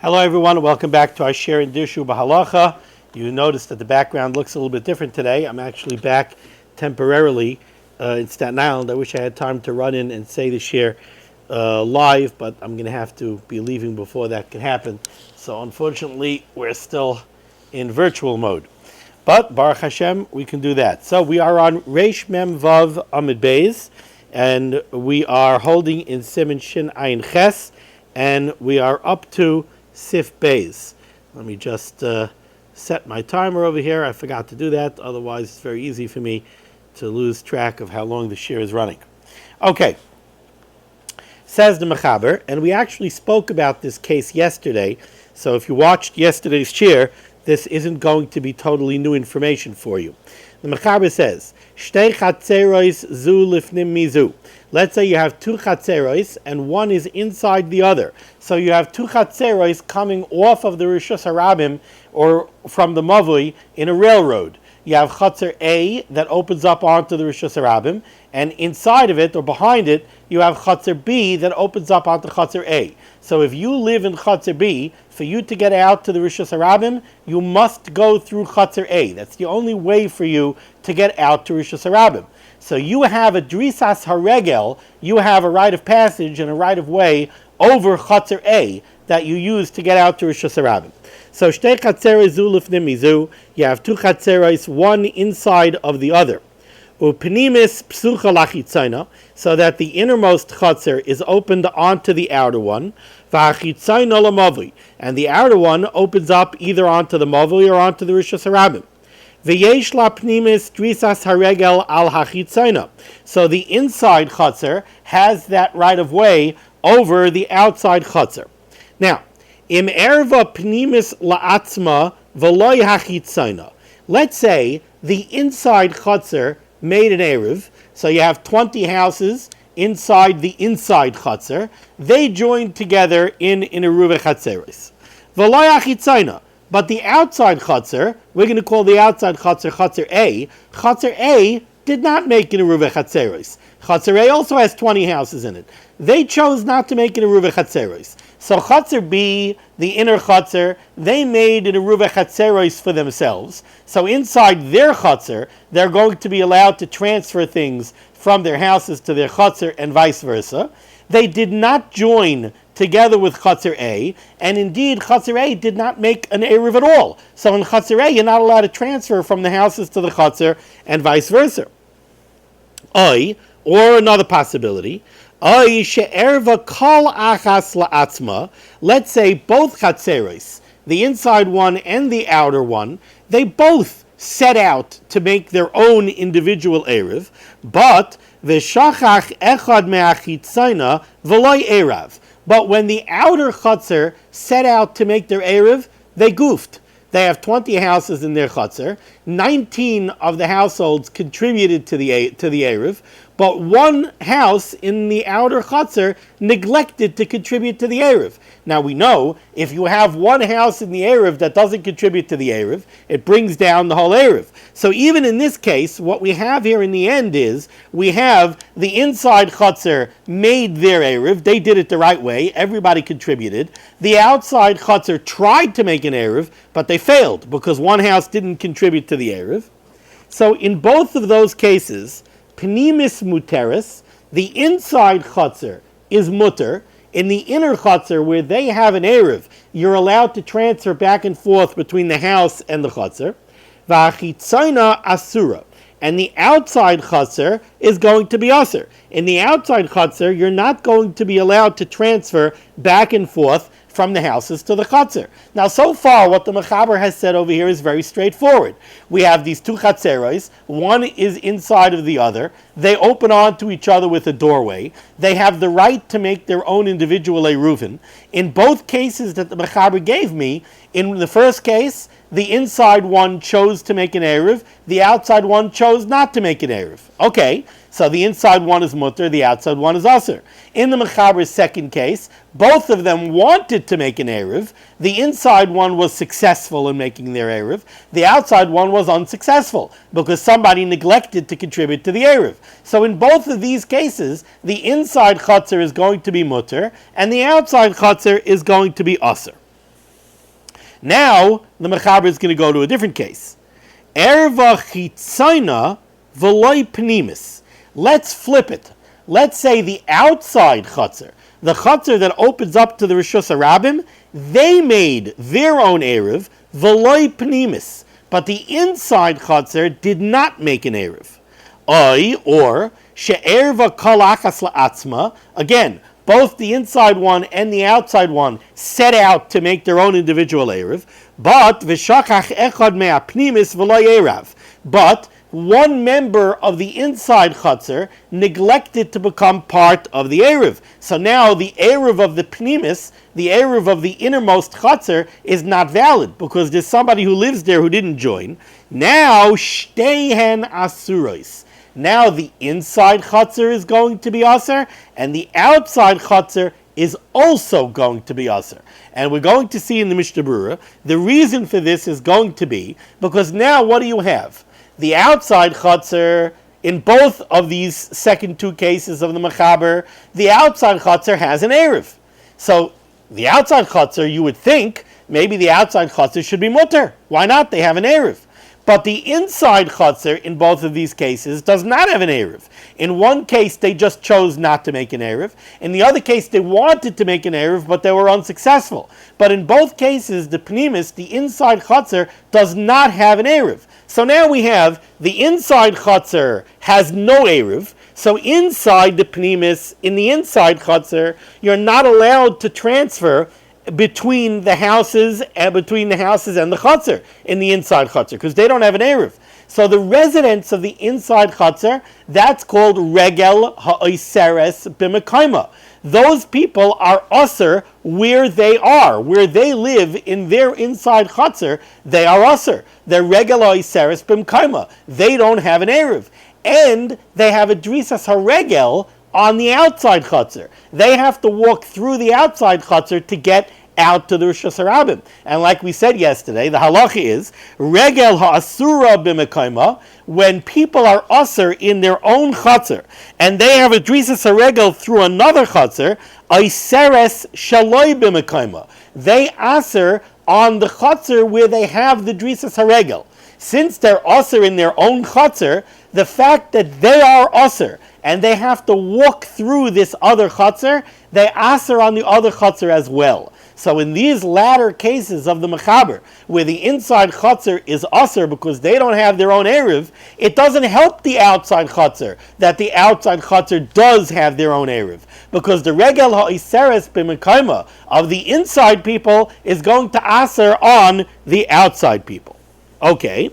Hello everyone, welcome back to our share in Dirshu Bahalacha. You noticed that the background looks a little bit different today. I'm actually back temporarily in Staten Island. I wish I had time to run in and say the share live, but I'm going to have to be leaving before that can happen. So unfortunately, we're still in virtual mode. But Baruch Hashem, we can do that. So we are on Reish Mem Vav Amid Beis, and we are holding in Siman Shin Ayin Ches, and we are up to Seif Beis. Let me just set my timer over here. I forgot to do that. Otherwise, it's very easy for me to lose track of how long the shir is running. Okay. Says the Mechaber, and we actually spoke about this case yesterday. So if you watched yesterday's shir, this isn't going to be totally new information for you. The Mechaber says, Shtei chatzeros zu lifnim mizu. Let's say you have two chatzeros and one is inside the other. So you have two chatzeros coming off of the Rishus Harabim or from the Mavui in a railroad. You have chatzer A that opens up onto the Rishus Harabim, and inside of it or behind it you have chatzer B that opens up onto chatzer A. So if you live in chatzer B, for you to get out to the Rishus Harabim, you must go through chatzer A. That's the only way for you to get out to Rishus Harabim. So you have a drisas haregel, you have a rite of passage and a right of way over chatzer A that you use to get out to Rishus Harabim. So shtei chatzeros zu lifnim mizu, you have two chatzeros, one inside of the other. Upnimis psucha lachitzayna, so that the innermost chatzer is opened onto the outer one. V'achitzayna lamavli, and the outer one opens up either onto the mavli or onto the Rishus Harabim. V'yesh la pnimis drisas haregel al hachitzayna, so the inside chatzer has that right of way over the outside chatzer. Now, im erva pnimis la'atzma v'loy hachitzayna. Let's say the inside chatzer made an Erev, so you have 20 houses inside the inside chatzer. They joined together in a Eruv Chatzeros. V'lo yachitzayna, but the outside chatzer, we're going to call the outside chatzer chatzer A. Chatzer A did not make an Eruv Chatzeros. Chatzer A also has 20 houses in it. They chose not to make an Eruv Chatzeros. So Chatzer B, the inner Chatzer, they made an Eruv Chatzeros for themselves. So inside their Chatzer, they're going to be allowed to transfer things from their houses to their Chatzer and vice versa. They did not join together with Chatzer A, and indeed Chatzer A did not make an Eruv at all. So in Chatzer A, you're not allowed to transfer from the houses to the Chatzer and vice versa. Or another possibility, let's say both chatzeros, the inside one and the outer one, they both set out to make their own individual Erev, but v'shachach echad me'achitzayna v'loy Erev. But when the outer chatzer set out to make their Erev, they goofed. They have 20 houses in their chatzer. 19 of the households contributed to the Erev, but one house in the outer chatzer neglected to contribute to the Erev. Now we know if you have one house in the Erev that doesn't contribute to the Erev, it brings down the whole Erev. So even in this case, what we have here in the end is we have the inside chatzer made their Erev. They did it the right way. Everybody contributed. The outside chatzer tried to make an Erev, but they failed because one house didn't contribute to the Erev. So in both of those cases, Pnimis muteris, the inside chatzer is mutter. In the inner chatzer, where they have an Erev, you're allowed to transfer back and forth between the house and the chatzer. V'achitzayna asura, and the outside chatzer is going to be asur. In the outside chatzer, you're not going to be allowed to transfer back and forth from the houses to the chatzer. Now, so far, what the Mechaber has said over here is very straightforward. We have these two chatzeros. One is inside of the other. They open on to each other with a doorway. They have the right to make their own individual eruvin. In both cases that the Mechaber gave me, in the first case, the inside one chose to make an eruv. The outside one chose not to make an eruv. Okay, so the inside one is mutter, the outside one is asur. In the Mechaber's second case, both of them wanted to make an eruv. The inside one was successful in making their eruv. The outside one was unsuccessful because somebody neglected to contribute to the eruv. So in both of these cases, the inside chutzner is going to be mutter and the outside chutzner is going to be asur. Now, the Mechaber is going to go to a different case. Erva chitzayna v'loy pnimis. Let's flip it. Let's say the outside chutzner, the chutzner that opens up to the Rishus HaRabim, they made their own Erev, v'loy pnimis. But the inside chutzner did not make an Erev. Or she'erva kol achas la'atzma. Again, both the inside one and the outside one set out to make their own individual Erev, but v'shachach echad me'apnimis v'lo Erev. But one member of the inside chutzner neglected to become part of the Erev. So now the Erev of the pnimis, the Erev of the innermost chutzner, is not valid because there's somebody who lives there who didn't join. Now shteihen asuros. Now the inside chutzner is going to be aser, and the outside chutzner is also going to be aser. And we're going to see in the Mishnah Berurah, the reason for this is going to be, because now what do you have? The outside chutzner, in both of these second two cases of the Mechaber, the outside chutzner has an Erev. So the outside chutzner, you would think, maybe the outside chutzner should be mutter. Why not? They have an Erev. But the inside chutzner in both of these cases does not have an Erev. In one case, they just chose not to make an Erev. In the other case, they wanted to make an Erev, but they were unsuccessful. But in both cases, the pnimis, the inside chutzner, does not have an Erev. So now we have the inside chutzner has no Erev. So inside the pnimis, in the inside chutzner, you're not allowed to transfer between the houses and the chutzner in the inside chutzner because they don't have an Erev. So the residents of the inside chutzner, that's called regel ha'oseres b'mekayma. Those people are aser where they are, where they live in their inside chutzner. They are aser. They're regel ha'oseres b'mekayma. They don't have an Erev, and they have a drisas haregel on the outside chutzner. They have to walk through the outside chutzner to get out to the Rishus HaRabim. And like we said yesterday, the halacha is regel ha'asura b'mekayma, when people are aser in their own chutzner and they have a drisas haregel through another chutzner, aiseres shaloi b'mekayma. They aser on the chutzner where they have the drisas haregel. Since they're aser in their own chutzner, the fact that they are aser and they have to walk through this other chutzner, they aser on the other chutzner as well. So in these latter cases of the Mechaber, where the inside chutzner is aser because they don't have their own Erev, it doesn't help the outside chutzner that the outside chutzner does have their own Erev, because the regel ha'iseres b'mekayma of the inside people is going to aser on the outside people. Okay.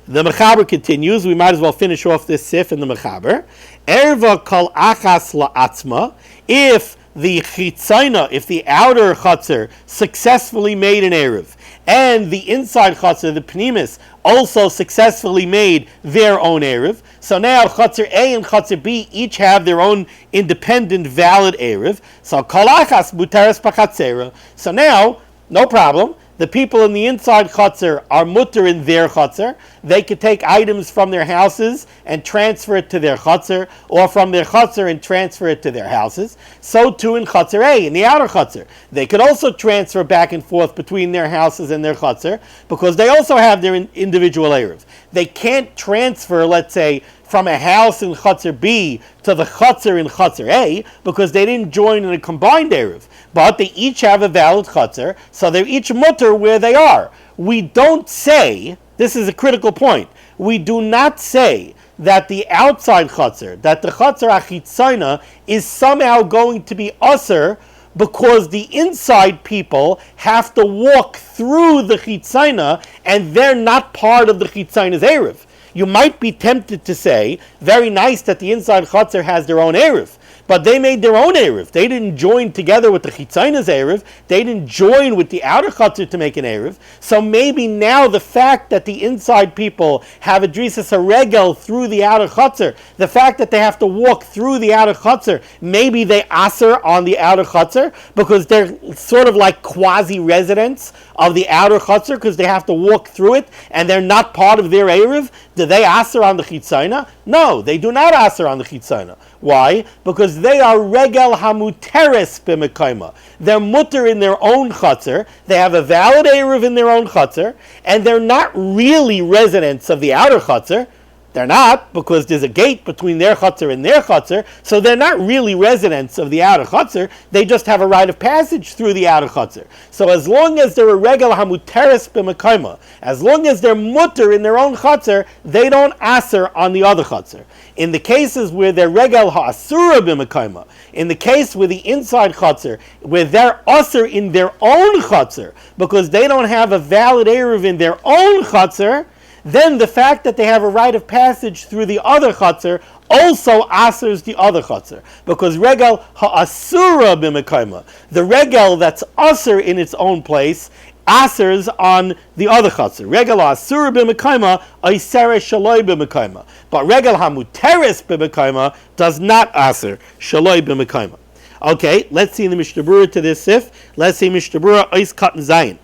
The Mechaber continues. We might as well finish off this Seif in the Mechaber. Erva kol achas la'atzma. If the chitzayna, if the outer chutzner successfully made an Erev, and the inside chutzner, the pnimis, also successfully made their own Erev, so now chutzner A and chutzner B each have their own independent, valid Erev. So kol achas mutares pachatzera. So now, no problem. The people in the inside chutzner are mutter in their chutzner. They could take items from their houses and transfer it to their chutzner, or from their chutzner and transfer it to their houses. So too in chutzner A, in the outer chutzner. They could also transfer back and forth between their houses and their chutzner because they also have their individual Erev. They can't transfer, let's say, from a house in chutzner B to the chutzner in chutzner A because they didn't join in a combined Erev. But they each have a valid chutzner, so they're each mutter where they are. We don't say, this is a critical point, we do not say that the outside chutzner, that the chutzner achitzayna is somehow going to be aser because the inside people have to walk through the chitzayna and they're not part of the chitzayna's Erev. You might be tempted to say, very nice that the inside chutzner has their own Erev, but they made their own Erev. They didn't join together with the chitzayna's Erev. They didn't join with the outer chutzner to make an Erev. So maybe now the fact that the inside people have a drisas haregel through the outer chutzner, the fact that they have to walk through the outer chutzner, maybe they aser on the outer chutzner because they're sort of like quasi-residents of the outer chutzner because they have to walk through it and they're not part of their Erev? Do they aser on the chitzayna? No, they do not aser on the chitzayna. Why? Because they are regel hamuteres b'mekayma. They're mutter in their own chutzner. They have a valid Erev in their own chutzner, and they're not really residents of the outer chutzner. They're not, because there's a gate between their chutzner and their chutzner, so they're not really residents of the outer chutzner. They just have a rite of passage through the outer chutzner. So as long as they're a regel hamuteres b'mekayma, as long as they're mutter in their own chutzner, they don't aser on the other chutzner. In the cases where they're regel ha'asura b'mekayma, in the case with the inside chutzner, where they're aser in their own chutzner, because they don't have a valid erev in their own chutzner, then the fact that they have a rite of passage through the other chutzner also asers the other chutzner. Because regel ha'asura b'mekayma, the regel that's aser in its own place, asers on the other chutzner. Regel ha'asura b'mekayma, oisere shaloi b'mekayma. But regel hamuteres b'mekayma does not aser shaloi b'mekayma. Okay, let's see in the Mishnah Berurah to this Seif. Let's see Mishnah Berurah ois katan zayin.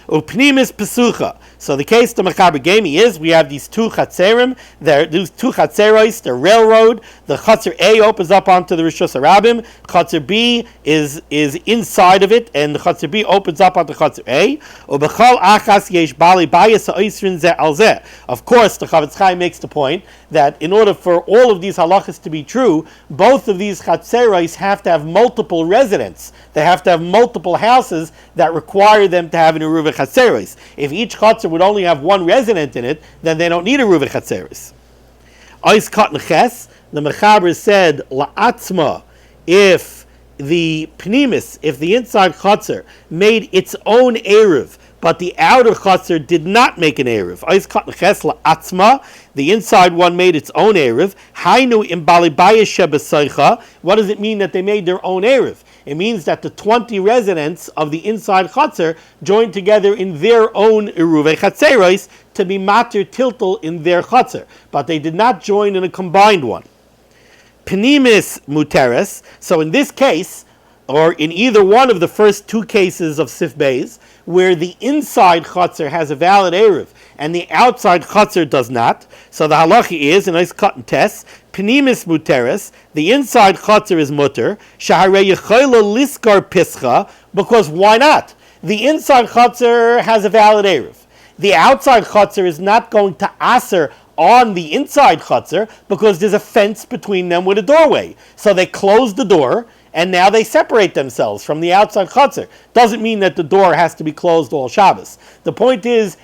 Upnimis pesucha. So the case the Mechaber gave me is we have these two chatzerim. These two chatzeros, the railroad. The chatzer A opens up onto the Rishus Harabim. Chatzer B is inside of it, and the chatzer B opens up onto chatzer A. Ubechal achas yesh bali bayis ha'isrin ze al ze. Of course, the Chavetz Chaim makes the point that in order for all of these halachas to be true, both of these chatzeros have to have multiple residents. They have to have multiple houses that require them to have an eruv chatzeros. If each chatzer would only have one resident in it, then they don't need a eruv chatzeros. Ois katan ches, the Mechaber said la'atzma, if the pnimis, if the inside chatzer made its own eruv, but the outer chutzner did not make an erev. The inside one made its own erev. What does it mean that they made their own erev? It means that the 20 residents of the inside chutzner joined together in their own eruv chatzeros to be matir tiltal in their chutzner, but they did not join in a combined one. Pnimis muteres. So in this case, or in either one of the first two cases of Sif Beis, where the inside chutzner has a valid erev and the outside chutzner does not, so the halacha is, a nice cut and test, pnimis muteres, the inside chutzner is mutter, shaharei yechayla liskar pischa, because why not? The inside chutzner has a valid erev. The outside chutzner is not going to aser on the inside chutzner because there's a fence between them with a doorway. So they close the door, and now they separate themselves from the outside chutzner. Doesn't mean that the door has to be closed all Shabbos. The point is,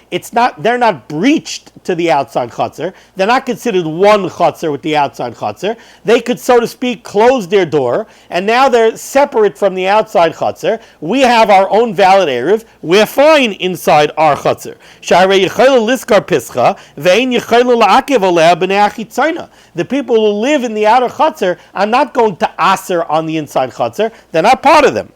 they're not breached to the outside chutzner. They're not considered one chutzner with the outside chutzner. They could, so to speak, close their door, and now they're separate from the outside chutzner. We have our own valid erev. We're fine inside our chutzner. The people who live in the outer chutzner are not going to aser on the inside chutzner. They're not part of them.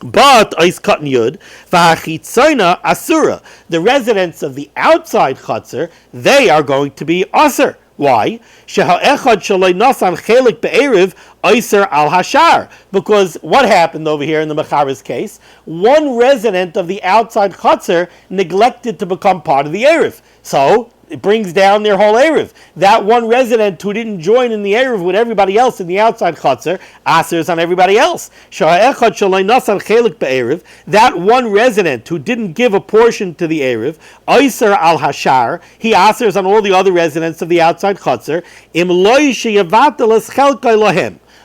But ois katan yud v'hachitzayna asura, the residents of the outside chutzner, they are going to be aser. Why? Sheha'echad shaloi nasan chelik be'erev oiser al hashar. Because what happened over here in the Mechaber's case? One resident of the outside chutzner neglected to become part of the erev. So it brings down their whole erev. That one resident who didn't join in the erev with everybody else in the outside chutzner asers on everybody else. That one resident who didn't give a portion to the erev, oiser al hashar, he asers on all the other residents of the outside chutzner.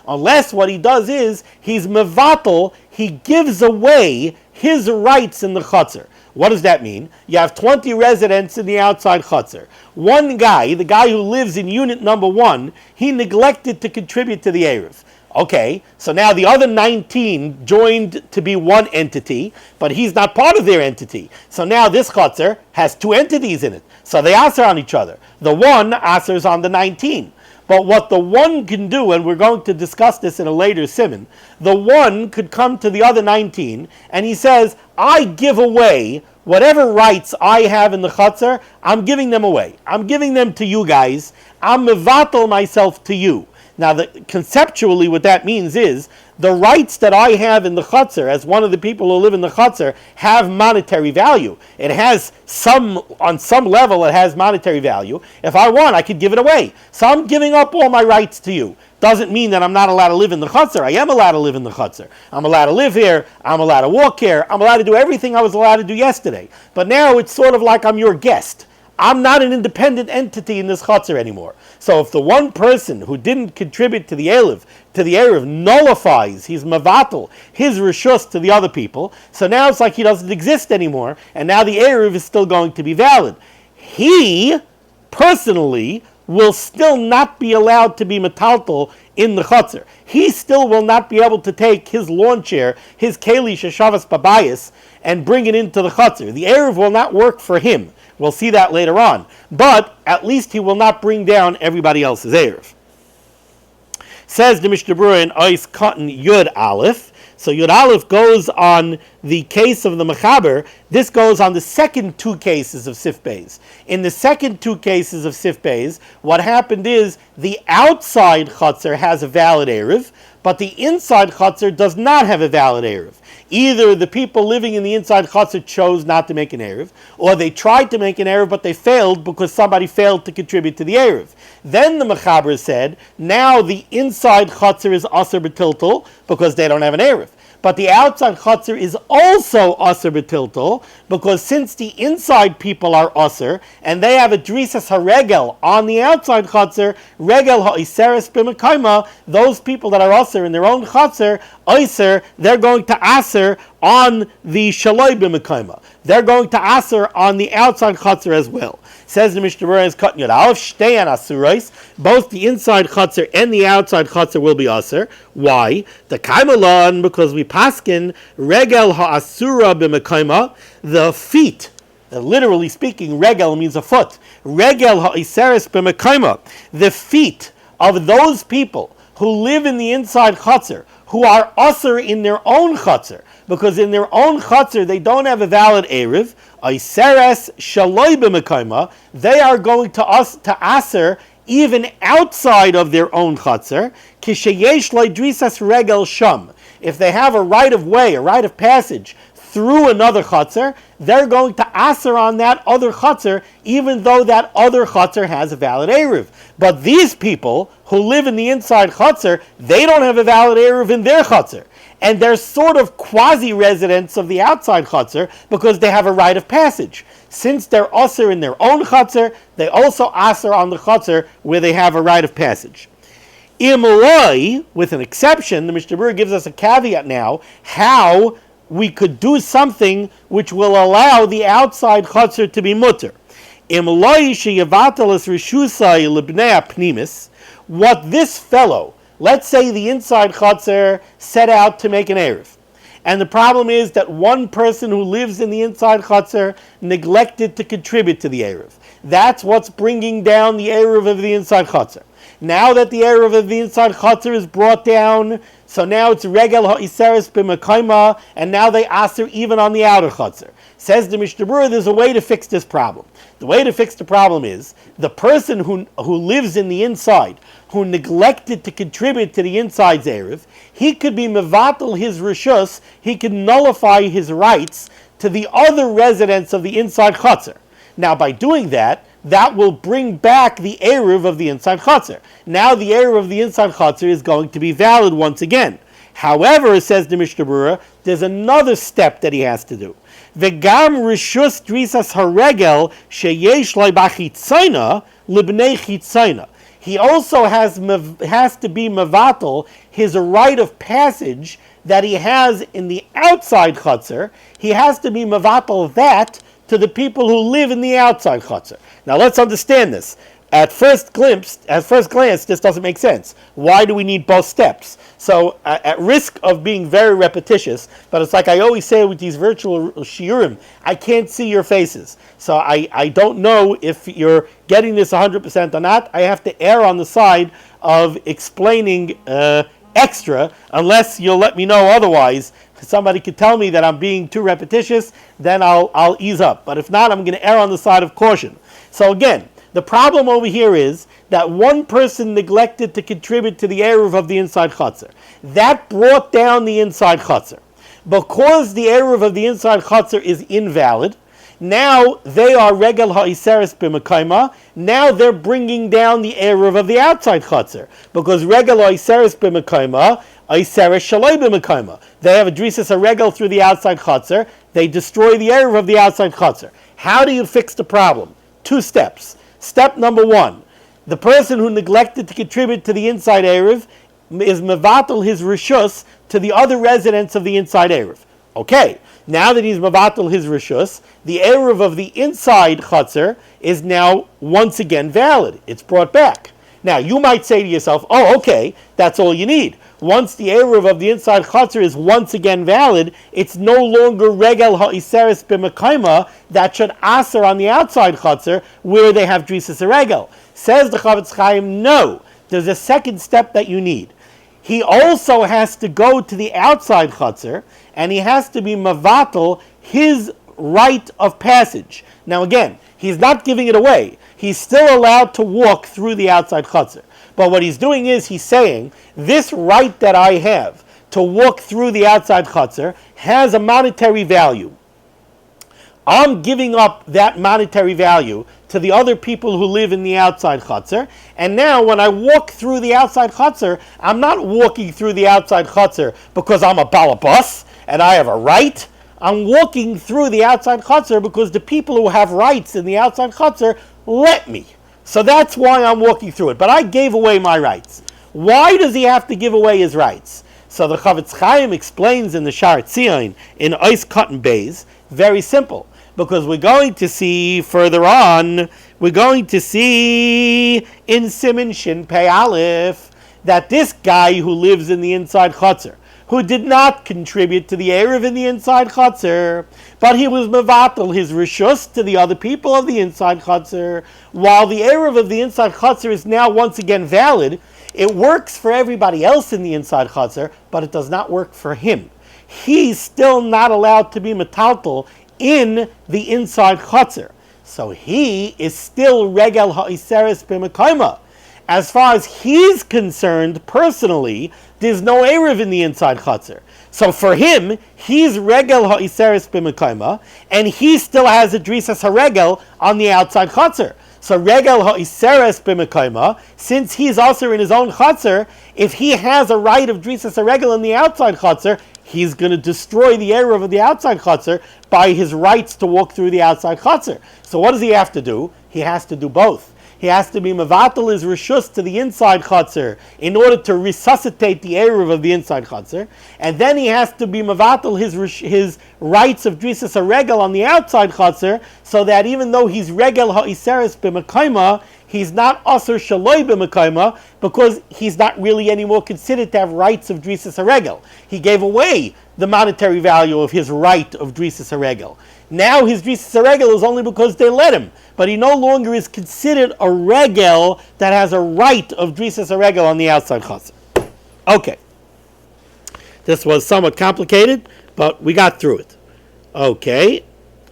Unless what he does is he's mevatel, he gives away his rights in the chutzner. What does that mean? You have 20 residents in the outside chutzner. One guy, the guy who lives in unit number 1, he neglected to contribute to the erev. Okay, so now the other 19 joined to be one entity, but he's not part of their entity. So now this chutzner has 2 entities in it. So they aser on each other. The one asers on the 19. But what the one can do, and we're going to discuss this in a later Siman, the one could come to the other 19 and he says, I give away whatever rights I have in the chutzner, I'm giving them away. I'm giving them to you guys. I'm mevatel myself to you. Now, conceptually, what that means is the rights that I have in the chutzner, as one of the people who live in the chutzner, have monetary value. It has on some level, it has monetary value. If I want, I could give it away. So I'm giving up all my rights to you. Doesn't mean that I'm not allowed to live in the chutzner. I am allowed to live in the chutzner. I'm allowed to live here. I'm allowed to walk here. I'm allowed to do everything I was allowed to do yesterday. But now it's sort of like I'm your guest. I'm not an independent entity in this chutzner anymore. So if the one person who didn't contribute to the Erev nullifies, he's mavatal, his rishus to the other people, so now it's like he doesn't exist anymore, and now the Erev is still going to be valid. He, personally, will still not be allowed to be metaltal in the chutzner. He still will not be able to take his lawn chair, his keli sheshavas babayis, and bring it into the chutzner. The Erev will not work for him. We'll see that later on. But at least he will not bring down everybody else's Erev. Says the Mishnah Berurah in Ois Cotton Yud Aleph. So Yud Aleph goes on the case of the Mechaber. This goes on the second two cases of Sif Beis. In the second two cases of Sif Beis, what happened is the outside chutzner has a valid Erev, but the inside chutzner does not have a valid Erev. Either the people living in the inside chutzner chose not to make an Erev, or they tried to make an Erev, but they failed because somebody failed to contribute to the Erev. Then the Mechaber said, now the inside chutzner is Aser B'tiltel because they don't have an Erev. But the outside chutzner is also Aser B'tiltel because since the inside people are Aser, and they have a Drisas HaRegel on the outside chutzner, Regel HaIseres B'Mekayma, those people that are Aser in their own chutzner, Aser, they're going to Aser on the Shaloi B'Mekayma. They're going to Aser on the outside chutzner as well. Says the Mishnah Berurah is Cotton Yud Aleph, Shteyan Asurais, both the inside chutzner and the outside chutzner will be Aser. Why? The Kaimalon, because we paskin Regel HaAsura B'Mekayma, the feet, literally speaking, Regel means a foot. Regel HaIseres B'Mekayma, the feet of those people who live in the inside chutzner, who are Aser in their own chutzner, because in their own chutzner they don't have a valid Erev, Iseres Shaloi B'Mekayma, they are going to Aser even outside of their own chutzner, Kisheyesh Drisas Regel Sham. If they have a right of way, a right of passage through another chutzner, they're going to Aser on that other chutzner, even though that other chutzner has a valid Erev. But these people who live in the inside chutzner, they don't have a valid Erev in their chutzner. And they're sort of quasi-residents of the outside chutzner because they have a right of passage. Since they're Aser in their own chutzner, they also Aser on the chutzner where they have a right of passage. Imolai, with an exception, the Mishnah Berurah gives us a caveat now, how we could do something which will allow the outside chutzner to be mutter. Imolai sheyavatalas rishusai libnei apnimis, what this fellow, let's say the inside chutzner set out to make an Erev. And the problem is that one person who lives in the inside chutzner neglected to contribute to the Erev. That's what's bringing down the Erev of the inside chutzner. Now that the Erev of the inside chutzner is brought down, so now it's Regel HaIseres B'Mekayma, and now they Aser even on the outer chutzner. Says the Mishnah Berurah, there's a way to fix this problem. The way to fix the problem is, the person who lives in the inside, who neglected to contribute to the inside's Erev, he could be mevatel his rishus, he could nullify his rights to the other residents of the inside chutzner. Now by doing that, that will bring back the Erev of the inside chutzner. Now the Erev of the inside chutzner is going to be valid once again. However, says the Mishnah Berurah, there's another step that he has to do. V'gam rishus drisas haregel sheyesh lo b'chitzayna libnei chitzayna. He also has to be mevatel his right of passage that he has in the outside chutzner. He has to be mevatel that to the people who live in the outside chutzner. Now let's understand this. At first glance, this doesn't make sense. Why do we need both steps? So, at risk of being very repetitious, but it's like I always say with these virtual shiurim, I can't see your faces. So I don't know if you're getting this 100% or not. I have to err on the side of explaining extra, unless you'll let me know otherwise. If somebody could tell me that I'm being too repetitious, then I'll ease up. But if not, I'm going to err on the side of caution. So again, The problem over here is that one person neglected to contribute to the eruv of the inside chutzner. That brought down the inside chutzner. Because the eruv of the inside chutzner is invalid, now they are regel ha'iseres b'mekayma. Now they're bringing down the eruv of the outside chutzner, because regel ha'iseres b'mekayma, ha'iseres shaloi b'mekayma. They have a drisas a regel through the outside chutzner. They destroy the eruv of the outside chutzner. How do you fix the problem? 2 steps. Step number 1: the person who neglected to contribute to the inside eruv is mevatel his rishus to the other residents of the inside eruv. Okay, now that he's mevatel his rishus, the eruv of the inside chutzner is now once again valid. It's brought back. Now you might say to yourself, oh, okay, that's all you need. Once the eruv of the inside chutzner is once again valid, it's no longer regel ha'iseres b'mekayma that should aser on the outside chutzner where they have drisas a regel. Says the Chavetz Chaim, no. There's a second step that you need. He also has to go to the outside chutzner and he has to be mavatal his right of passage. Now again, he's not giving it away. He's still allowed to walk through the outside chutzner. But what he's doing is he's saying, this right that I have to walk through the outside chutzner has a monetary value. I'm giving up that monetary value to the other people who live in the outside chutzner. And now when I walk through the outside chutzner, I'm not walking through the outside chutzner because I'm a balabas and I have a right. I'm walking through the outside chutzner because the people who have rights in the outside chutzner let me. So that's why I'm walking through it. But I gave away my rights. Why does he have to give away his rights? So the Chavetz Chaim explains in the Shar Tzion in Ois Cotton Bays, very simple. Because we're going to see further on, we're going to see in Siman Shin Pei Aleph that this guy who lives in the inside chutzner, who did not contribute to the eruv in the inside chutzner, but he was mevatel his rishus to the other people of the inside chutzner, while the eruv of the inside chutzner is now once again valid. It works for everybody else in the inside chutzner, but it does not work for him. He's still not allowed to be metaltal in the inside chutzner. So he is still regel ha'iseres b'mekayma. As far as he's concerned personally, there's no eruv in the inside chutzner. So for him, he's regel ha'iseres b'mekayma, and he still has a drisas haregel on the outside chutzner. So regel ha'iseres b'mekayma, since he's also in his own chutzner, if he has a right of drisas haregel in the outside chutzner, he's going to destroy the eruv of the outside chutzner by his rights to walk through the outside chutzner. So what does he have to do? He has to do both. He has to be mevatel his rishus to the inside chutzner in order to resuscitate the eruv of the inside chutzner, and then he has to be mevatel his rights of drisas haregel on the outside chutzner, so that even though he's regel ha'iseres b'mekayma, he's not aser shaloi b'mekayma, because he's not really anymore considered to have rights of drisas haregel. He gave away the monetary value of his right of drisas haregel. Now his drisas haregel is only because they let him, but he no longer is considered a regel that has a right of drisas haregel on the outside chutzner. Okay. This was somewhat complicated, but we got through it. Okay.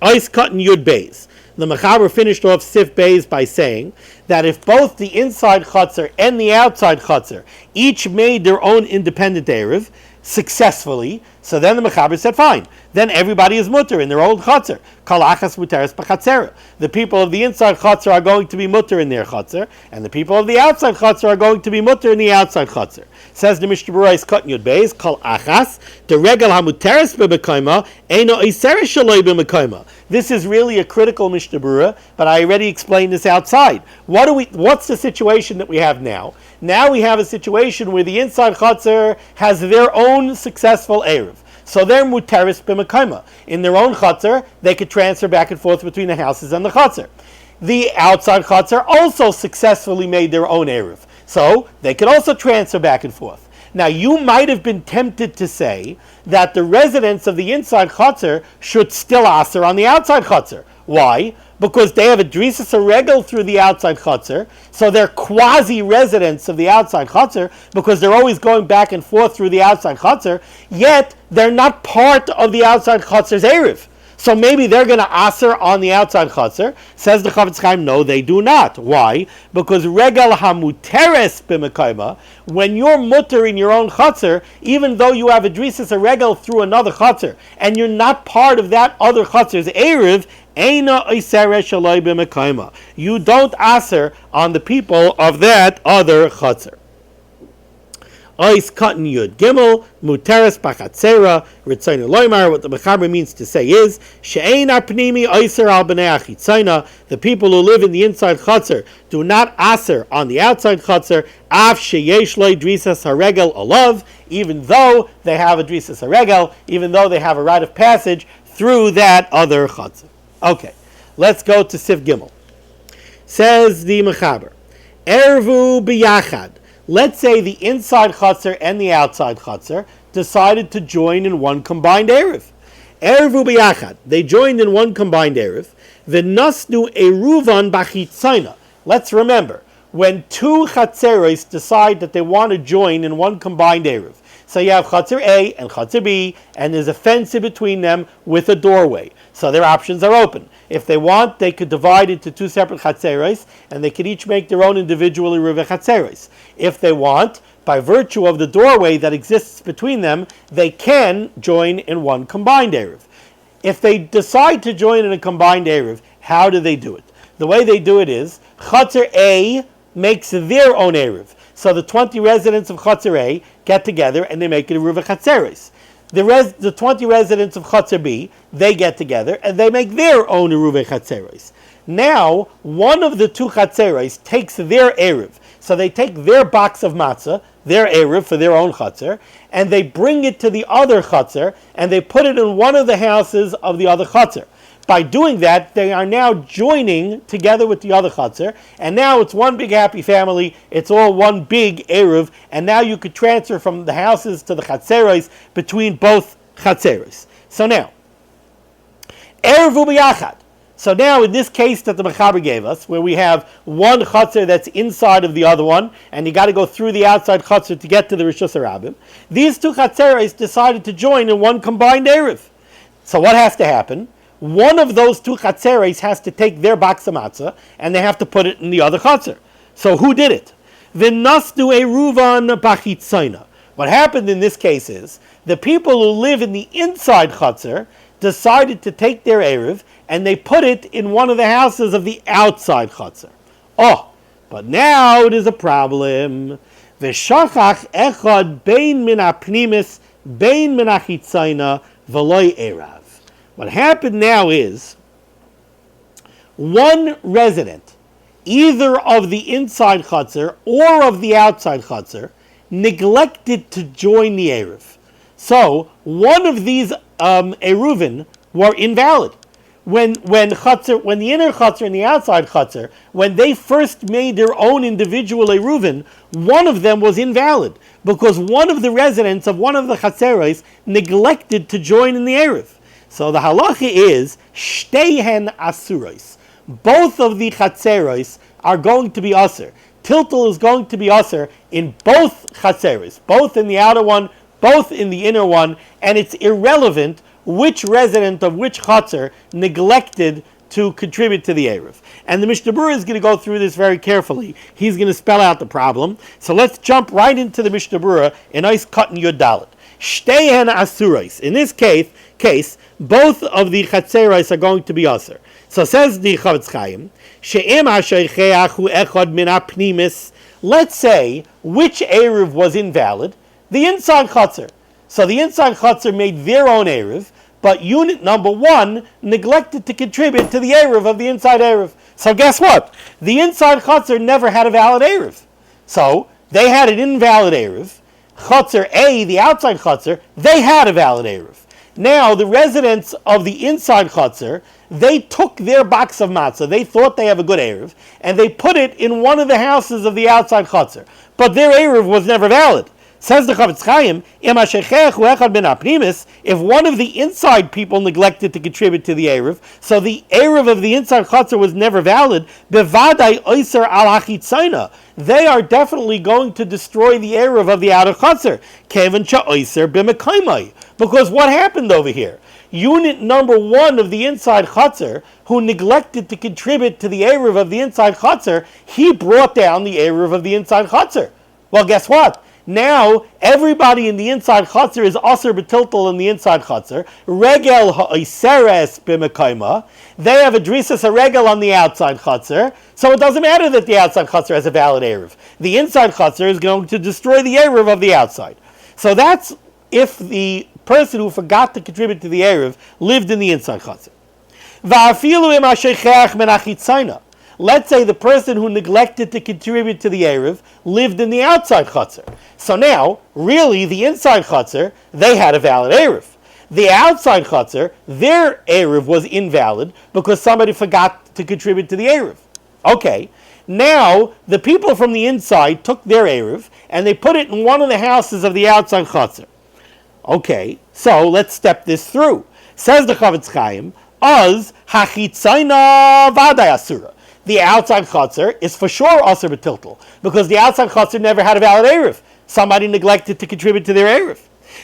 Ice cut and Yud Beis. The Mechaber finished off Sif Beis by saying that if both the inside chutzner and the outside chutzner each made their own independent eruv successfully, so then the Mechaber said, fine, then everybody is mutter in their own chutzner. Kalachas muteres b'chatzera. The people of the inside chutzner are going to be mutter in their chutzner, and the people of the outside chutzner are going to be mutter in the outside chutzner. Says the Mishnah Berurah is cut in Yud Beis, Kalachas, the regel hamuteres b'mekayma, eino iseres shaloi b'mekayma. This is really a critical Mishnah Berurah, but I already explained this outside. What's the situation that we have now? Now we have a situation where the inside chutzner has their own successful eruv. So they're muteris b'mekayma. In their own chutzner, they could transfer back and forth between the houses and the chutzner. The outside chutzner also successfully made their own eruv. So they could also transfer back and forth. Now you might have been tempted to say that the residents of the inside chutzner should still aser on the outside chutzner. Why? Because they have a drisas haregel through the outside chutzner, so they're quasi-residents of the outside chutzner because they're always going back and forth through the outside chutzner, yet they're not part of the outside chutzner's eruv. So maybe they're going to aser on the outside chutzner. Says the Chavetz Chaim, no, they do not. Why? Because regel hamuteres b'mekayma, when you're mutter in your own chutzner, even though you have a drisas a regel through another chutzner, and you're not part of that other chutzner's erev, eina oisere shaloi b'mekayma. You don't aser on the people of that other chutzner. Ois cotton yud gimel muteres bachatzera ritzayna loymar. What the mechaber means to say is she'ein apnimi oiser al bnei achitzayna. The people who live in the inside chutzner do not aser on the outside chutzner. Af sheyesh loy drisas haregel alav, even though they have a drisas haregel, even though they have a rite of passage through that other chutzner. Okay, let's go to Sif Gimel. Says the mechaber, ervu biyachad. Let's say the inside chutzner and the outside chutzner decided to join in one combined erev. Erevu b'yachad. They joined in one combined erev. V'nasnu eruvan b'chitzayna. Let's remember, when two chatzeros decide that they want to join in one combined erev. So you have Chatzer A and Chatzer B, and there's a fence in between them with a doorway. So their options are open. If they want, they could divide into two separate Chatzeros, and they could each make their own individual Eruv Chatzeros. If they want, by virtue of the doorway that exists between them, they can join in one combined Erev. If they decide to join in a combined Erev, how do they do it? The way they do it is, Chatzer A makes their own Erev. So the 20 residents of Chatzer A get together and they make it a Eruv Chatzeros. The 20 residents of Chatzer B, they get together and they make their own Eruv Chatzeros. Now, one of the two Chatzeros takes their Erev. So they take their box of matzah, their erev for their own chutzner, and they bring it to the other chutzner, and they put it in one of the houses of the other chutzner. By doing that, they are now joining together with the other chutzner, and now it's one big happy family, it's all one big erev, and now you could transfer from the houses to the chatzeros between both chatzeros. So now, erev b'yachad. So now in this case that the Mechaber gave us, where we have one chutzner that's inside of the other one, and you got to go through the outside chutzner to get to the Rishus HaRabim, these two chatzeros decided to join in one combined erev. So what has to happen? One of those two chatzeros has to take their box of matzah, and they have to put it in the other chutzner. So who did it? V'nasnu eruvan b'chitzayna. What happened in this case is, the people who live in the inside chutzner decided to take their erev, and they put it in one of the houses of the outside chutzner. Oh, but now there's a problem. V'shachach echad bein min ha'pnimis, bein min ha'chitzayna, v'loi erav. What happened now is, one resident, either of the inside chutzner or of the outside chutzner, neglected to join the erev. So, one of these eruvin were invalid. When the inner chutzner and the outside chutzner, when they first made their own individual eruvin, one of them was invalid because one of the residents of one of the chatzeros neglected to join in the erev. So the halacha is shteihen asuros. Both of the chatzeros are going to be aser. Tiltal is going to be aser in both chatzeros, both in the outer one, both in the inner one, and it's irrelevant which resident of which chutzner neglected to contribute to the erev. And the Mishnah Berurah is going to go through this very carefully. He's going to spell out the problem. So let's jump right into the Mishnah Berurah in Ois Katan Yud Dalet. Shteihen asuros. In this case, both of the chatzeros are going to be aser. So says the Chavetz Chaim, she'im ha'sheicheach hu echad min ha'pnimis. Let's say which erev was invalid. The inside chutzner. So the inside chutzner made their own erev, but unit number one neglected to contribute to the erev of the inside erev. So guess what? The inside chutzner never had a valid erev. So they had an invalid erev. Chutzner A, the outside chutzner, they had a valid erev. Now the residents of the inside chutzner, they took their box of matzah, they thought they have a good erev, and they put it in one of the houses of the outside chutzner. But their erev was never valid. Says the Chavetz Chaim, if one of the inside people neglected to contribute to the erev, so the erev of the inside chutzner was never valid, they are definitely going to destroy the erev of the outer chutzner. Because what happened over here? unit number one of the inside chutzner, who neglected to contribute to the eruv of the inside chutzner, he brought down the eruv of the inside chutzner. Well, guess what? Now everybody in the inside chutzner is aser betiltel in the inside chutzner. Regel ha'oseres b'mekayma. They have a drisas a regel on the outside chutzner, so it doesn't matter that the outside chutzner has a valid eruv. The inside chutzner is going to destroy the eruv of the outside. So that's if the person who forgot to contribute to the eruv lived in the inside chutzner. Va'afilu im ha'sheichach menachitzayna. Let's say the person who neglected to contribute to the eruv lived in the outside chutzner. So now, really, the inside chutzner, they had a valid eruv. The outside chutzner, their eruv was invalid because somebody forgot to contribute to the eruv. Okay, now the people from the inside took their eruv and they put it in one of the houses of the outside chutzner. Okay, so let's step this through. Says the Chavetz Chaim, Az hachitzayna vaday asura. The outside chutzner is for sure aser betiltel because the outside chutzner never had a valid eruv. Somebody neglected to contribute to their eruv.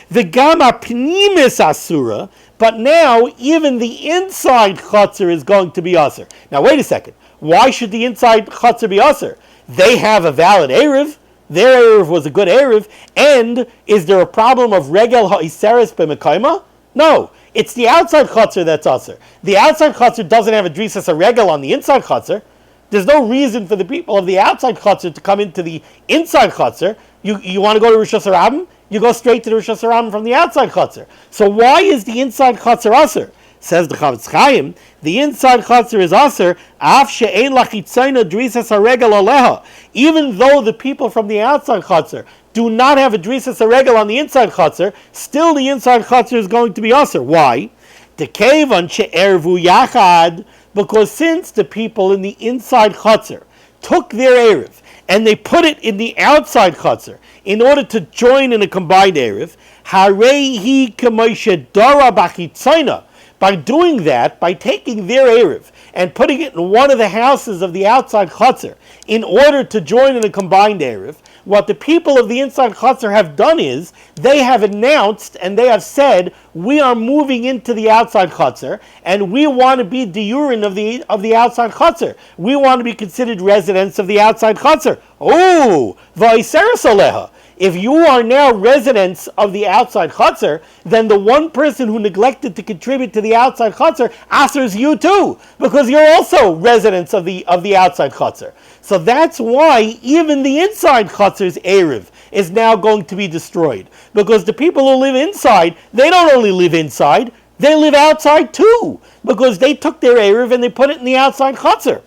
The gama pnimis asura, but now even the inside chutzner is going to be aser. Now wait a second. Why should the inside chutzner be aser? They have a valid eruv. Their eruv was a good eruv. And is there a problem of regel ha'iseres b'mekayma? No. It's the outside chutzner that's aser. The outside chutzner doesn't have a drisas a regel on the inside chutzner. There's no reason for the people of the outside chutzner to come into the inside chutzner. You want to go to Rosh Hashanah? You go straight to the Rosh Hashanah from the outside chutzner. So why is the inside chutzner aser? Says the Chavetz Chaim, the inside chutzner is aser, af she'ein lachitzayna drisas haregel aleha. Even though the people from the outside chutzner do not have a drisas haregel on the inside chutzner, still the inside chutzner is going to be aser. Why? Dekevan she'ervu yachad, because since the people in the inside chutzner took their eruv and they put it in the outside chutzner in order to join in a combined eruv, harehi k'moshe dara bachitzayna. By doing that, by taking their eruv and putting it in one of the houses of the outside chutzner in order to join in a combined eruv, what the people of the inside chutzner have done is they have announced and they have said, we are moving into the outside chutzner and we want to be diurin of the outside chutzner. We want to be considered residents of the outside chutzner. Oh, v'aiseres aleha. If you are now residents of the outside chutzner, then the one person who neglected to contribute to the outside chutzner asers you too, because you're also residents of the outside chutzner. So that's why even the inside chutzner's eruv is now going to be destroyed, because the people who live inside, they don't only live inside, they live outside too, because they took their eruv and they put it in the outside chutzner.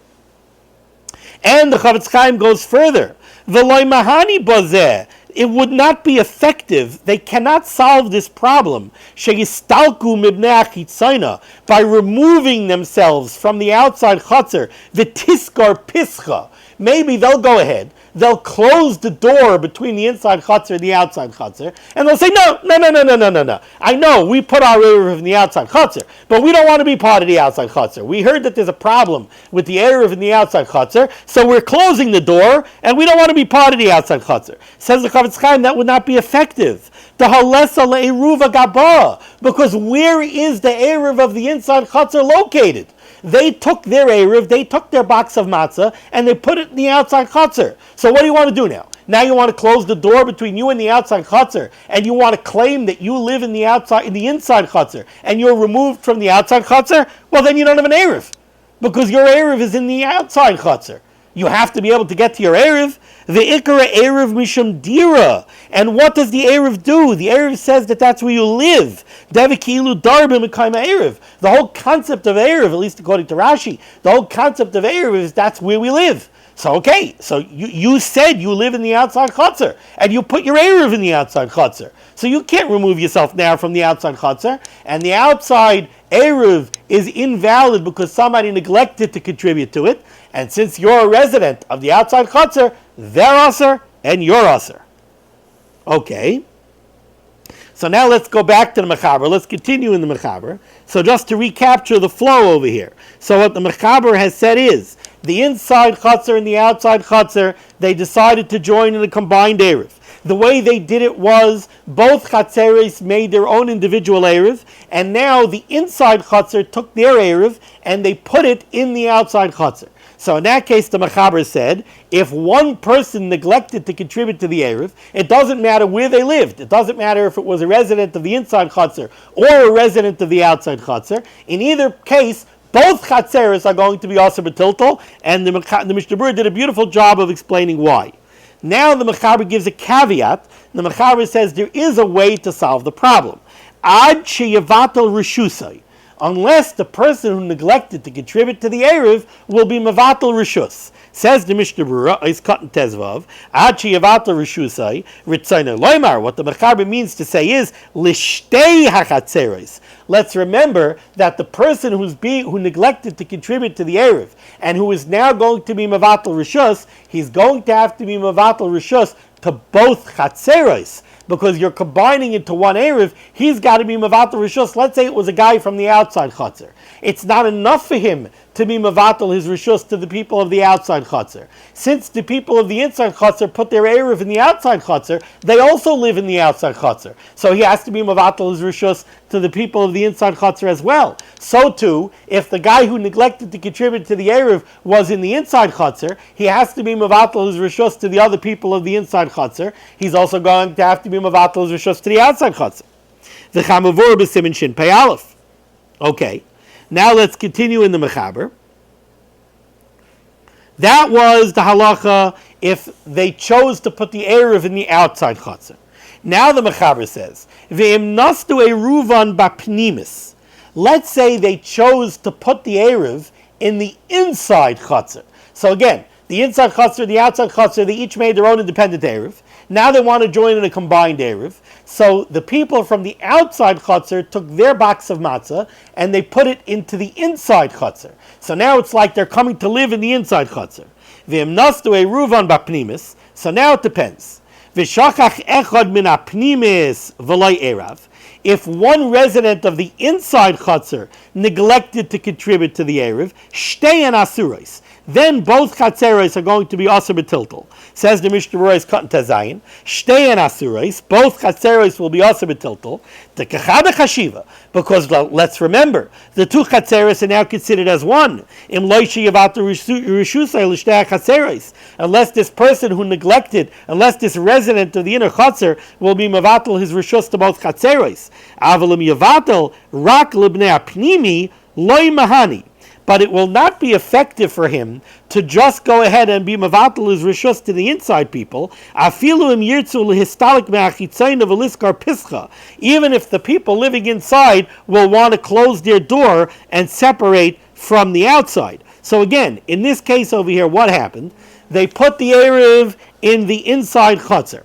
And the Chavetz Chaim goes further. V'loy mahani bazeh. It would not be effective. They cannot solve this problem sheyistalku mibnei achitzayna by removing themselves from the outside chutzner v'tiskar pischa. Maybe they'll go ahead. They'll close the door between the inside chutzner and the outside chutzner, and they'll say, no. I know we put our eruv in the outside chutzner, but we don't want to be part of the outside chutzner. We heard that there's a problem with the eruv in the outside chutzner, so we're closing the door, and we don't want to be part of the outside chutzner. Says the Chavetz Chaim, that would not be effective. The halesa le'eruva gaba, because where is the eruv of the inside chutzner located? They took their eruv, they took their box of matzah, and they put it in the outside chutzner. So what do you want to do now? Now you want to close the door between you and the outside chutzner, and you want to claim that you live in the inside chutzner, and you're removed from the outside chutzner? Well, then you don't have an eruv, because your eruv is in the outside chutzner. You have to be able to get to your eruv. The ikara eruv mishum dira. And what does the eruv do? The eruv says that that's where you live. Devikilu darbim mekayma eruv. The whole concept of eruv, at least according to Rashi, the whole concept of eruv is that's where we live. So okay, so you said you live in the outside chutzner, and you put your eruv in the outside chutzner. So you can't remove yourself now from the outside chutzner, and the outside eruv is invalid because somebody neglected to contribute to it. And since you're a resident of the outside chutzner, they're aser and you're aser. Okay. So now let's go back to the Mechaber. Let's continue in the Mechaber. So just to recapture the flow over here. So what the Mechaber has said is The inside chutzner and the outside chutzner, they decided to join in a combined Erev. The way they did it was both chatzeres made their own individual Erev, and now the inside chutzner took their Erev and they put it in the outside chutzner. So in that case, the Mechaber said, if one person neglected to contribute to the Erev, it doesn't matter where they lived. It doesn't matter if it was a resident of the inside chutzner or a resident of the outside chutzner. In either case, both chatzeres are going to be also betiltal, and the Mishnah Berurah did a beautiful job of explaining why. Now the Mechaber gives a caveat. The Mechaber says there is a way to solve the problem. Ad sheyevatel reshusai. Unless the person who neglected to contribute to the Erev will be mevatel reshus. Says the Mishnah Berurah, is cut in Tezvav, Ad sheyevatel reshusai, ritzayna loymar. What the Mechaber means to say is, lishtei hachatzeres. Let's remember that the person who neglected to contribute to the Erev and who is now going to be mevatel reshus, he's going to have to be mevatel reshus to both chatzeres. Because you're combining it to one Erev, he's got to be mevatel rishus. Let's say it was a guy from the outside chutzner. It's not enough for him to be mevatel his rishus to the people of the outside chutzner. Since the people of the inside chutzner put their Erev in the outside chutzner, they also live in the outside chutzner. So he has to be mevatel his rishus to the people of the inside chutzner as well. So too, if the guy who neglected to contribute to the Erev was in the inside chutzner, he has to be mevatel his rishus to the other people of the inside chutzner. He's also going to have to be mevatel his rishus to the outside chutzner. The Chamavur b'Siman Shin Pei Aleph. Okay, now let's continue in the Mechaber. That was the halacha if they chose to put the Erev in the outside chutzner. Now the Mechaber says, Ve'im nastu eruvan bapnimis. Let's say they chose to put the Erev in the inside chutzner. So again, the inside chutzner, the outside chutzner, they each made their own independent Erev. Now they want to join in a combined Erev. So the people from the outside chutzner took their box of matzah and they put it into the inside chutzner. So now it's like they're coming to live in the inside chutzner. V'im nastu eruvan bapnimis. So now it depends. V'shachach echad min apnimis v'loi erav. If one resident of the inside chutzner neglected to contribute to the Erev, shtei and asuros, then both chatzeres are going to be aser betiltal. Says the Mishnah Berurah is cut in Tezayin, shtei and asuros, both chatzeres will be aser betiltal. The kechad chashiva, because let's remember, the two chatzeres are now considered as one. Im loishi yavatu rishusay l'shtei chatzeres. Unless this person who neglected, unless this resident of the inner chatzer will be mevatel his rishus to both chatzeres. Avalim yavatel rak libnei apnimi loy mahani. But it will not be effective for him to just go ahead and be mevatel his rishus to the inside people. Afilu im yirtzu lehistalik me'achitzayin v'liskar pischa. Even if the people living inside will want to close their door and separate from the outside. So again, in this case over here, what happened? They put the Erev in the inside chutzner.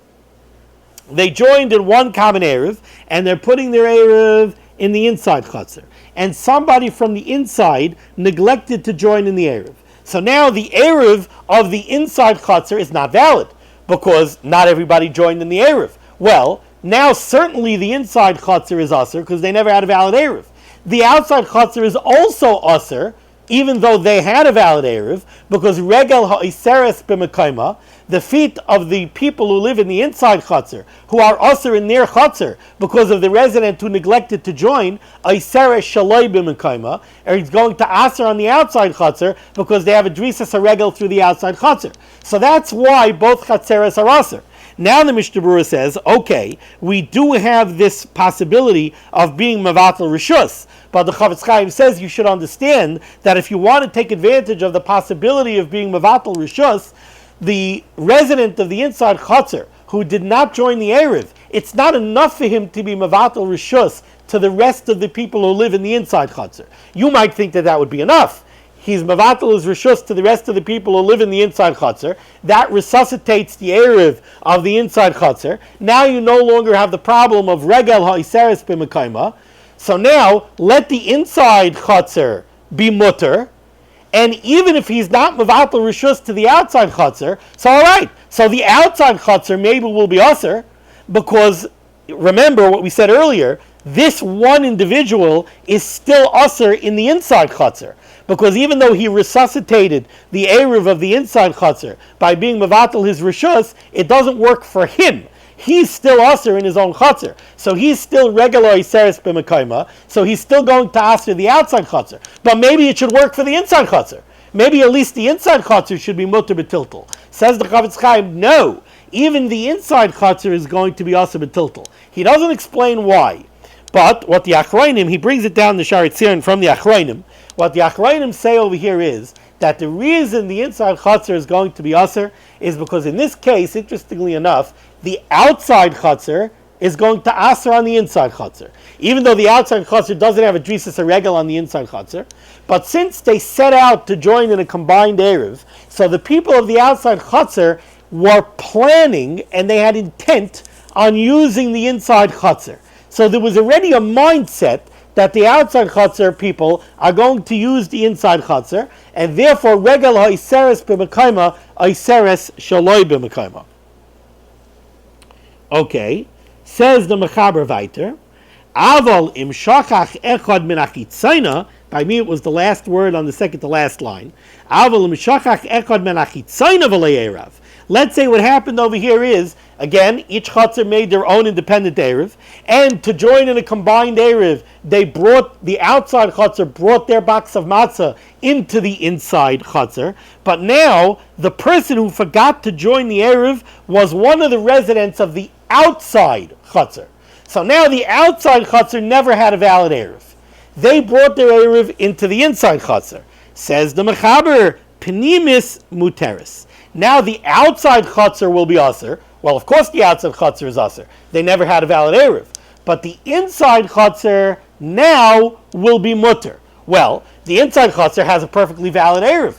They joined in one common Erev, and they're putting their Erev in the inside chutzner. And somebody from the inside neglected to join in the Erev. So now the Erev of the inside chutzner is not valid, because not everybody joined in the Erev. Well, now certainly the inside chutzner is usher, because they never had a valid Erev. The outside chutzner is also usher, even though they had a valid Erev, because regel ha'iseres b'mekayma, the feet of the people who live in the inside chutzner, who are usher in their chutzner, because of the resident who neglected to join, ha'iseres shaloi b'mekayma, or he's going to usher on the outside chutzner, because they have a drisas regel through the outside chutzner. So that's why both chatzeres are usher. Now the Mishnah Berurah says, okay, we do have this possibility of being mevatel rishus, but the Chavetz Chaim says you should understand that if you want to take advantage of the possibility of being mevatel rishus, the resident of the inside chutzner who did not join the Erev, it's not enough for him to be mevatel rishus to the rest of the people who live in the inside chutzner. You might think that that would be enough. He's mevatel his rishus to the rest of the people who live in the inside chutzner. That resuscitates the Erev of the inside chutzner. Now you no longer have the problem of regel ha'iseres b'mekayma. So now let the inside chutzner be mutter, and even if he's not mevatel rishus to the outside chutzner, so all right. So the outside chutzner maybe will be usher, because remember what we said earlier. This one individual is still usher in the inside chutzner. because even though he resuscitated the Eruv of the inside Chatzar by being Mevatel his Rishus, it doesn't work for him. He's still Aser in his own Chatzar. So he's still regular Iseres b'Mekayma, so he's still going to Aser the outside Chatzar. But maybe it should work for the inside Chatzar. Maybe at least the inside Chatzar should be Mutter b'Tiltel. Says the Chavetz Chaim, no. Even the inside Chatzar is going to be Aser b'Tiltel. He doesn't explain why. But what the Achrayim, he brings it down the Sharet Zion from the Achrayim. What the Achrayim say over here is that the reason the inside Chatzar is going to be Aser is because in this case, interestingly enough, the outside Chatzar is going to Aser on the inside Chatzar. Even though the outside Chatzar doesn't have a Drisas Regel on the inside Chatzar, but since they set out to join in a combined Erev, so the people of the outside Chatzar were planning and they had intent on using the inside Chatzar. So there was already a mindset that the outside Chatzar people are going to use the inside Chatzar, and therefore Regel ha'Iseres b'Mekayma, Iseres shaloi b'Mekayma. Okay, says the Mechaber weiter, Aval im shachach echad min achitzayna, by me it was the last word on the second to last line, Aval im shachach echad min achitzayna v'lei Erev. Let's say what happened over here is, again, each Chatzar made their own independent Erev, and to join in a combined Erev, the outside Chatzar brought their box of matzah into the inside Chatzar, but now the person who forgot to join the Erev was one of the residents of the outside Chatzar. So now the outside Chatzar never had a valid Erev. They brought their Erev into the inside Chatzar. Says the Mechaber, Penimis Muteris. Now the outside Chatzar will be Aser. Well, of course the outside Chatzar is Aser. They never had a valid Erev. But the inside Chatzar now will be Mutter. Well, the inside Chatzar has a perfectly valid Erev.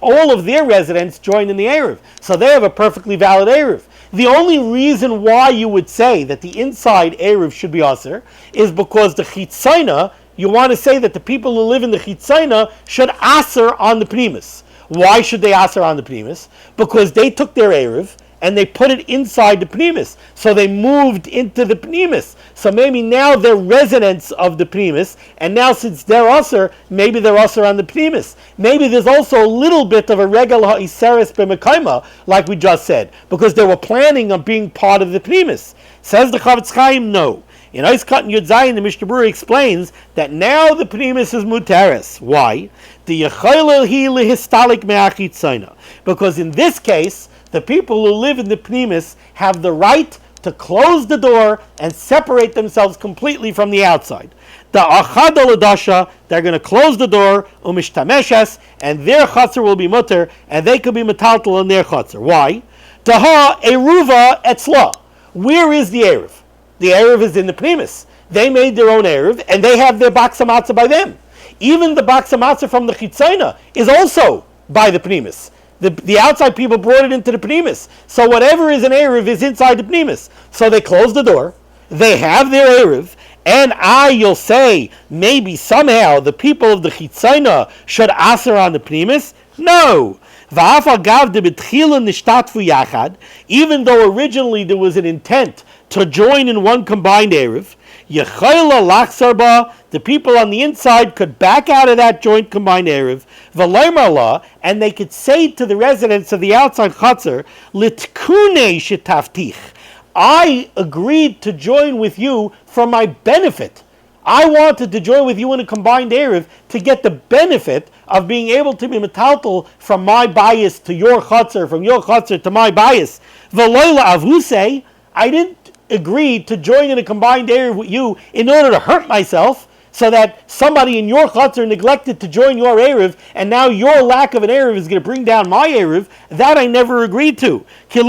All of their residents joined in the Erev. So they have a perfectly valid Erev. The only reason why you would say that the inside Erev should be Aser is because the Chitzayna, you want to say that the people who live in the Chitzayna should Aser on the Primus. Why should they Aser on the Primus? Because they took their Erev and they put it inside the Primus. So they moved into the Primus. So maybe now they're residents of the Primus, and now since they're Aser, maybe they're Aser on the Primus. Maybe there's also a little bit of a Regel ha'Iseres b'Mekayma, like we just said, because they were planning on being part of the Primus. Says the Chavetz Chaim, no. In Eiskat and Yud Zayin, the Mishnah Berurah explains that now the Primus is Muteres. Why? The Yechaylel hi lehistalik me'achitzayna. Because in this case, the people who live in the Primus have the right to close the door and separate themselves completely from the outside. The Achad Aladasha, they're going to close the door, Umishtameshes, and their Chatzar will be Mutter, and they could be Metaltal in their Chatzar. Why? Taha Eruva Etzla. Where is the Erev? The Erev is in the Primus. They made their own Erev, and they have their box of matzah by them. Even the box of matzah from the Chitzayna is also by the Primus. The outside people brought it into the Primus. So whatever is an Erev is inside the Primus. So they close the door, they have their Erev, and you'll say, maybe somehow the people of the Chitzayna should Aser on the Primus? No. Even though originally there was an intent to join in one combined Erev, the people on the inside could back out of that joint combined Erev, and they could say to the residents of the outside Chatzar, Litkune shetaftich, I agreed to join with you for my benefit. I wanted to join with you in a combined Erev to get the benefit of being able to be metaltal from my bias to your Chatzar, from your Chatzar to my bias. V'loila avusei, I didn't agree to join in a combined Erev with you in order to hurt myself, so that somebody in your Chatzar neglected to join your Erev, and now your lack of an Erev is going to bring down my Erev. That I never agreed to. I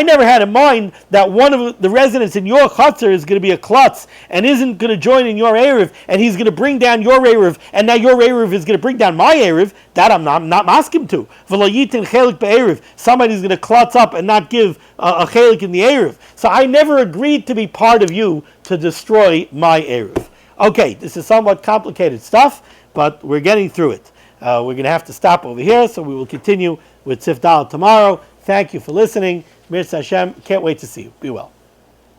never had in mind that one of the residents in your Chatzar is going to be a klutz and isn't going to join in your Erev, and he's going to bring down your Erev, and now your Erev is going to bring down my Erev. That I'm not masking to. Somebody's going to klutz up and not give a chelik in the Erev. So I never agreed to be part of you to destroy my Erev. Okay, this is somewhat complicated stuff, but we're getting through it. We're going to have to stop over here, so we will continue with Sif Dal tomorrow. Thank you for listening. Mirza Hashem, can't wait to see you. Be well.